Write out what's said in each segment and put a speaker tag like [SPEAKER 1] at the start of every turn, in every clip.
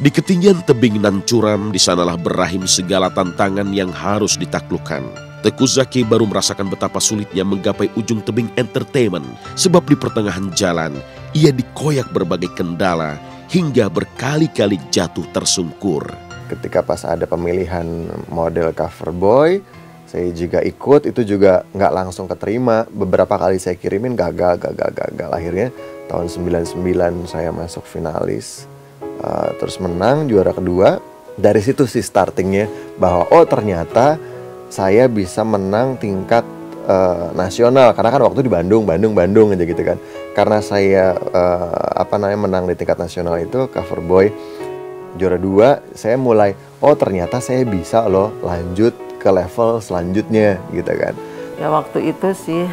[SPEAKER 1] Di ketinggian tebing nan curam, di sanalah berakhir segala tantangan yang harus ditaklukkan. Teuku Zacky baru merasakan betapa sulitnya menggapai ujung tebing entertainment, sebab di pertengahan jalan ia dikoyak berbagai kendala hingga berkali-kali jatuh tersungkur.
[SPEAKER 2] Ketika pas ada pemilihan model cover boy, saya juga ikut, itu juga nggak langsung keterima. Beberapa kali saya kirimin gagal. Akhirnya tahun 99 saya masuk finalis. Terus menang juara kedua. Dari situ sih startingnya bahwa ternyata saya bisa menang tingkat nasional, karena kan waktu di Bandung aja gitu kan. Karena saya menang di tingkat nasional itu cover boy juara 2, saya mulai ternyata saya bisa loh lanjut ke level selanjutnya gitu kan.
[SPEAKER 3] Ya waktu itu sih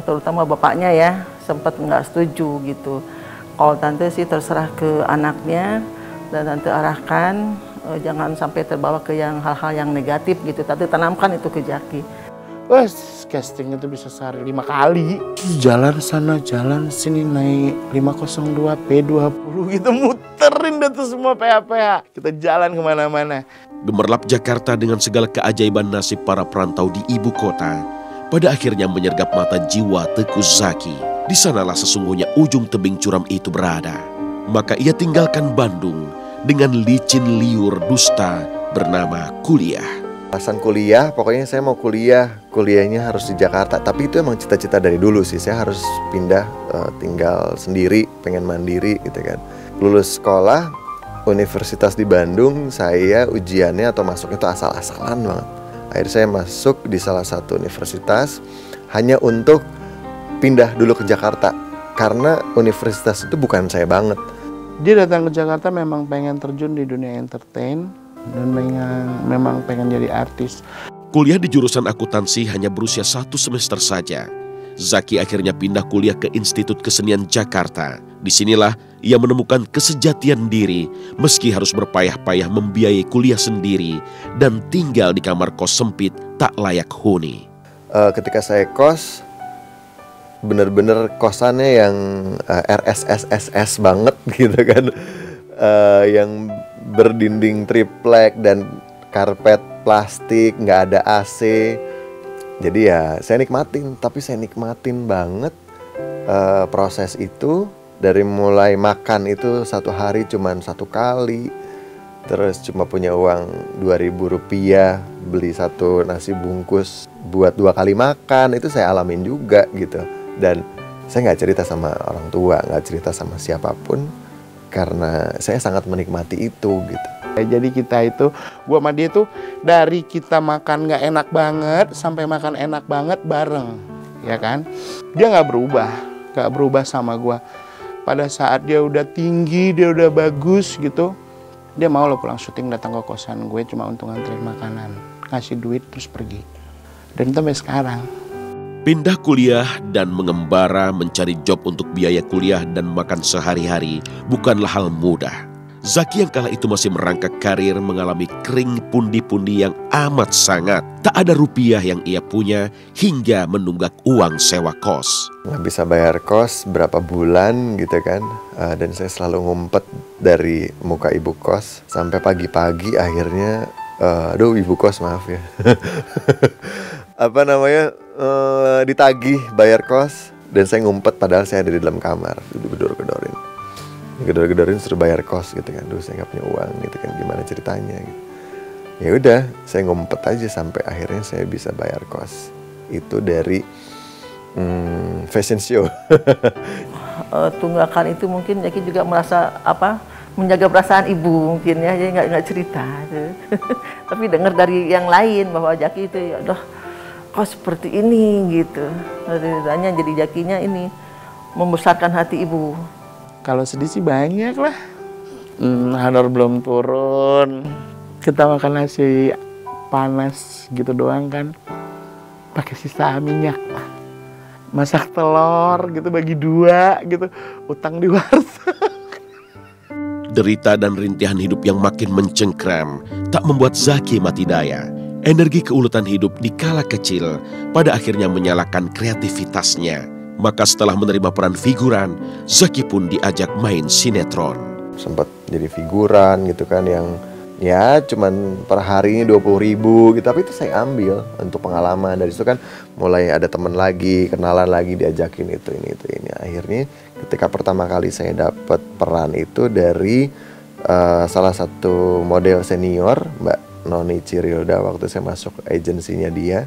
[SPEAKER 3] terutama bapaknya ya sempat nggak setuju gitu. Kalau tante sih terserah ke anaknya dan tante arahkan jangan sampai terbawa ke hal-hal yang negatif gitu. Tante tanamkan itu ke Zacky.
[SPEAKER 4] Wah, casting itu bisa sehari 5 kali. Jalan sana, jalan sini, naik 502 P20 gitu, muterin dah tuh semua PH-PH. Kita jalan kemana-mana.
[SPEAKER 1] Gemerlap Jakarta dengan segala keajaiban nasib para perantau di ibu kota, pada akhirnya menyergap mata jiwa Teuku Zacky. Di sanalah sesungguhnya ujung tebing curam itu berada. Maka ia tinggalkan Bandung dengan licin liur dusta bernama kuliah.
[SPEAKER 2] Alasan kuliah, pokoknya saya mau kuliahnya harus di Jakarta. Tapi itu emang cita-cita dari dulu sih, saya harus pindah tinggal sendiri, pengen mandiri gitu kan. Lulus sekolah, universitas di Bandung, saya ujiannya atau masuknya itu asal-asalan banget. Akhirnya saya masuk di salah satu universitas hanya untuk pindah dulu ke Jakarta. Karena universitas itu bukan saya banget.
[SPEAKER 4] Dia datang ke Jakarta memang pengen terjun di dunia entertain dan memang pengen jadi artis.
[SPEAKER 1] Kuliah di jurusan akuntansi hanya berusia 1 semester saja. Zacky akhirnya pindah kuliah ke Institut Kesenian Jakarta. Disinilah ia menemukan kesejatian diri meski harus berpayah-payah membiayai kuliah sendiri dan tinggal di kamar kos sempit tak layak huni.
[SPEAKER 2] Ketika saya kos, bener-bener kosannya yang RSSSS banget gitu kan, yang berdinding triplek dan karpet plastik, nggak ada AC. Jadi ya saya nikmatin, tapi saya nikmatin banget proses itu. Dari mulai makan itu satu hari cuman 1 kali, terus cuma punya uang 2.000 rupiah beli 1 nasi bungkus buat 2 kali makan, itu saya alamin juga gitu. Dan saya nggak cerita sama orang tua, nggak cerita sama siapapun, karena saya sangat menikmati itu gitu.
[SPEAKER 4] Jadi kita itu, gua sama dia tuh dari kita makan nggak enak banget sampai makan enak banget bareng, ya kan? Dia nggak berubah sama gua. Pada saat dia udah tinggi, dia udah bagus gitu, dia mau lo pulang syuting datang ke kosan gue cuma untuk nganterin makanan, ngasih duit terus pergi. Dan sampai sekarang.
[SPEAKER 1] Pindah kuliah dan mengembara mencari job untuk biaya kuliah dan makan sehari-hari bukanlah hal mudah. Zacky yang kala itu masih merangkak karir mengalami kering pundi-pundi yang amat sangat. Tak ada rupiah yang ia punya hingga menunggak uang sewa kos.
[SPEAKER 2] Nggak bisa bayar kos berapa bulan gitu kan. Dan saya selalu ngumpet dari muka ibu kos. Sampai pagi-pagi akhirnya, ibu kos maaf ya. Ditagih bayar kos. Dan saya ngumpet padahal saya ada di dalam kamar. Gedor-gedorin suruh bayar kos gitu kan. Saya nggak punya uang gitu kan, gimana ceritanya gitu. Ya udah, saya ngumpet aja sampai akhirnya saya bisa bayar kos. Itu dari fashion show.
[SPEAKER 3] Tunggakan itu mungkin Zacky juga merasa menjaga perasaan ibu mungkin ya, jadi nggak cerita. Tapi dengar dari yang lain bahwa Zacky itu ya udah kos seperti ini gitu. Ceritanya jadi Zacky-nya ini membesarkan hati ibu.
[SPEAKER 4] Kalau sedih sih banyak lah. Honor belum turun. Kita makan nasi panas gitu doang kan. Pakai sisa minyak. Masak telur gitu bagi 2 gitu. Utang di warteg.
[SPEAKER 1] Derita dan rintihan hidup yang makin mencengkram tak membuat Zacky mati daya. Energi keuletan hidup di kala kecil pada akhirnya menyalakan kreativitasnya. Maka setelah menerima peran figuran, Zacky pun diajak main sinetron.
[SPEAKER 2] sempat jadi figuran gitu kan, yang ya cuman per hari 20.000 gitu, tapi itu saya ambil untuk pengalaman. Dari situ kan mulai ada teman lagi, kenalan lagi, diajakin itu ini. Akhirnya ketika pertama kali saya dapat peran itu dari salah satu model senior, Mbak Noni Cirilda, waktu saya masuk agensinya dia,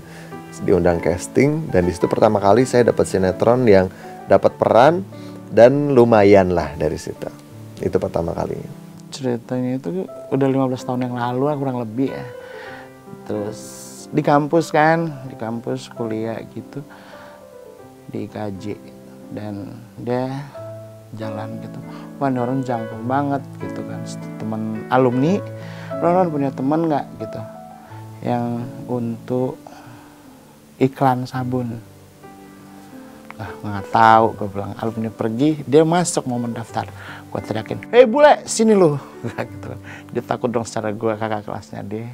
[SPEAKER 2] diundang casting, dan di situ pertama kali saya dapat sinetron yang dapat peran dan lumayan lah dari situ. Itu pertama kalinya.
[SPEAKER 4] Ceritanya itu udah 15 tahun yang lalu kurang lebih ya. Terus di kampus kan, di kampus kuliah gitu di IKJ, dan dia jalan gitu, wah ini orang jangkung banget gitu kan. Teman alumni, Ron punya teman nggak gitu yang untuk iklan sabun? Lah nggak tahu, gue bilang. Alumni pergi, dia masuk mau mendaftar, gue teriakin, hei bule sini lu gitu. Dia takut dong secara gue kakak kelasnya dia.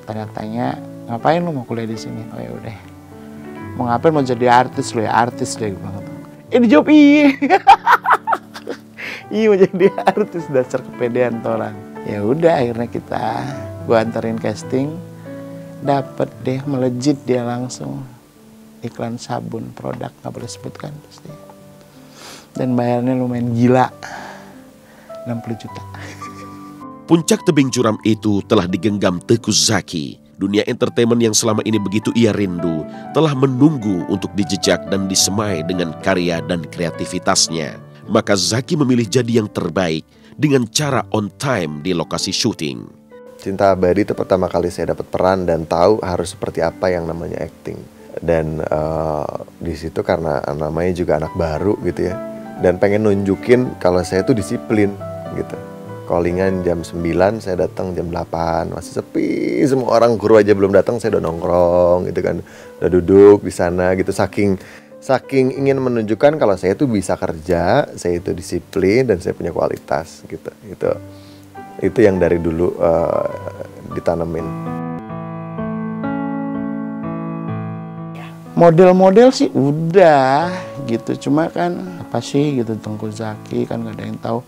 [SPEAKER 4] Tanya-tanya, ngapain lu mau kuliah di sini? Oh ya udah, mau ngapain? Mau jadi artis lu ya? Artis dia bilang. Dijawab iya. Iya mau jadi artis, dasar kepedean tuh orang. Ya udah akhirnya gue anterin casting, dapet deh, melejit dia langsung. Iklan sabun, produk nggak boleh sebutkan pasti. Dan bayarnya lumayan gila, 60 juta.
[SPEAKER 1] Puncak tebing curam itu telah digenggam Teuku Zacky. Dunia entertainment yang selama ini begitu ia rindu telah menunggu untuk dijejak dan disemai dengan karya dan kreativitasnya. Maka Zacky memilih jadi yang terbaik dengan cara on time di lokasi syuting.
[SPEAKER 2] Cinta Abadi itu pertama kali saya dapat peran dan tahu harus seperti apa yang namanya acting. Dan di situ karena namanya juga anak baru gitu ya, dan pengen nunjukin kalau saya tuh disiplin gitu. Callingan jam 9, saya datang jam 8, masih sepi, semua orang, guru aja belum datang, saya udah nongkrong gitu kan, udah duduk di sana gitu, saking ingin menunjukkan kalau saya tuh bisa kerja, saya itu disiplin dan saya punya kualitas gitu. Itu yang dari dulu ditanemin.
[SPEAKER 4] Model-model sih udah gitu, cuma kan apa sih gitu Teuku Zacky kan nggak ada yang tahu.